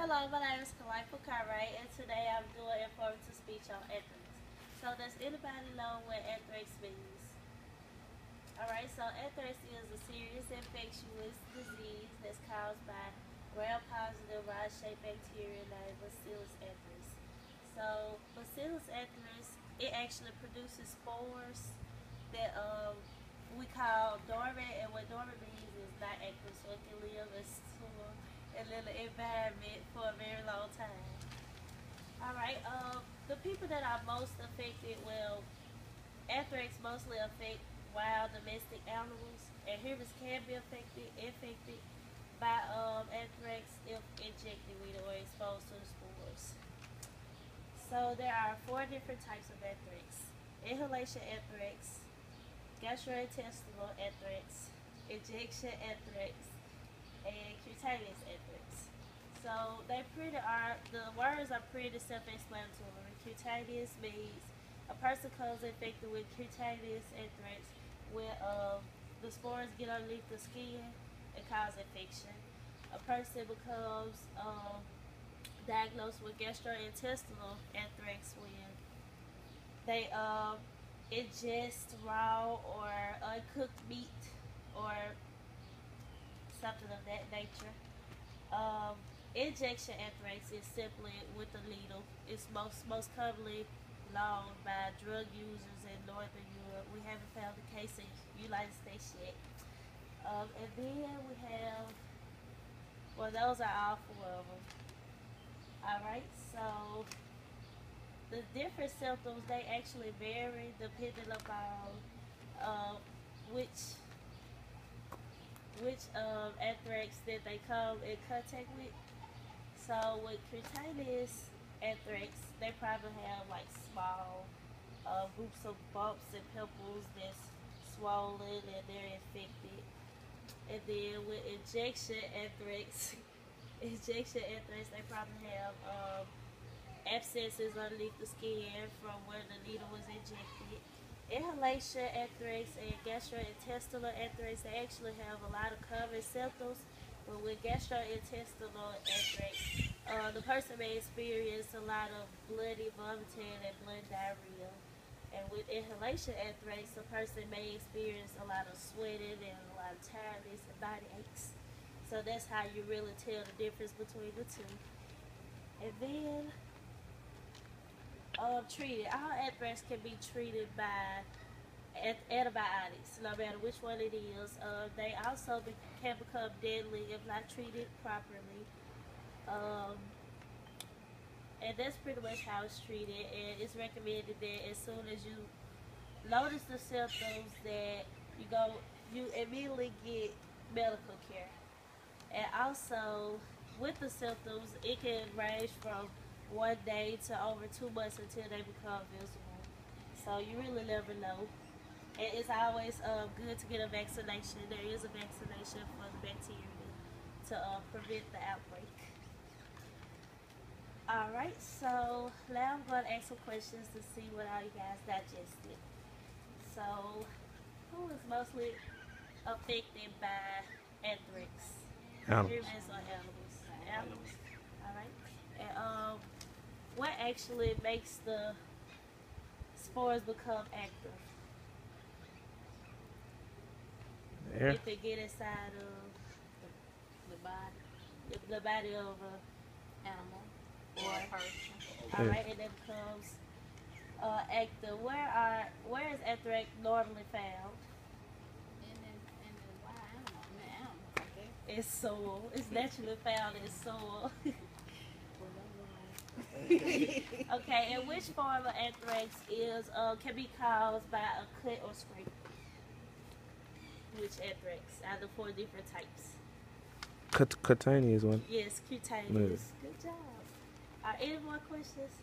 Hello, my name is Kalaifa Cartwright, and today I'm doing informative speech on anthrax. So does anybody know what anthrax means? Alright, so anthrax is a serious infectious disease that's caused by gram-positive rod-shaped bacteria named Bacillus anthrax. So Bacillus anthrax, it actually produces spores that we call dormant, and what dormant means is not active, so it can live in soil and in the environment for a very long time. Alright, the people that are most affected, well, anthrax mostly affect wild domestic animals, and humans can be infected by anthrax if injected with it or exposed to the spores. So there are 4 different types of anthrax: inhalation anthrax, gastrointestinal anthrax, injection anthrax, and cutaneous anthrax. So the words are pretty self-explanatory. Cutaneous means a person comes infected with cutaneous anthrax when the spores get underneath the skin and cause infection. A person becomes diagnosed with gastrointestinal anthrax when they ingest raw or uncooked meat or something of that nature. Injection anthrax is simply with a needle. It's most commonly known by drug users in Northern Europe. We haven't found a case in the United States yet. And then we have, well, those are all 4 of them. Alright, so the different symptoms, they actually vary depending upon which anthrax that they come in contact with. So with cutaneous anthrax, they probably have like small groups of bumps and pimples that's swollen and they're infected. And then with injection anthrax, they probably have abscesses underneath the skin from where the needle was injected. Inhalation anthrax and gastrointestinal anthrax, they actually have a lot of common symptoms, but with gastrointestinal anthrax, the person may experience a lot of bloody vomiting and blood diarrhea. And with inhalation anthrax, the person may experience a lot of sweating and a lot of tiredness and body aches. So that's how you really tell the difference between the two. And then treated. All anthrax can be treated by antibiotics, no matter which one it is. They also can become deadly if not treated properly. And that's pretty much how it's treated. And it's recommended that as soon as you notice the symptoms, that you immediately get medical care. And also, with the symptoms, it can range from 1 day to over 2 months until they become visible. So you really never know. And it's always good to get a vaccination. There is a vaccination for the bacteria to prevent the outbreak. Alright, so now I'm going to ask some questions to see what all you guys digested. So, who is mostly affected by anthrax? Animals. Humans or animals? Animals. Alright. And what actually makes the spores become active? Air. If they get inside of the body of an animal or a person. Alright, and it becomes active. Where is anthrax normally found? It's soil. It's naturally found in soil. Okay, and which form of anthrax can be caused by a cut or scrape? Which anthrax out of the 4 different types? Cutaneous one. Yes, cutaneous. Good job. Are any more questions?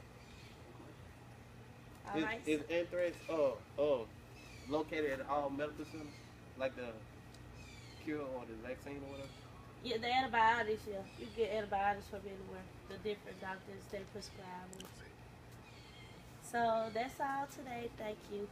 All right. Is anthrax located at all medical centers, like the cure or the vaccine or whatever? Yeah, the antibiotics, yeah. You get antibiotics from anywhere. The different doctors, they prescribe them. So that's all today. Thank you.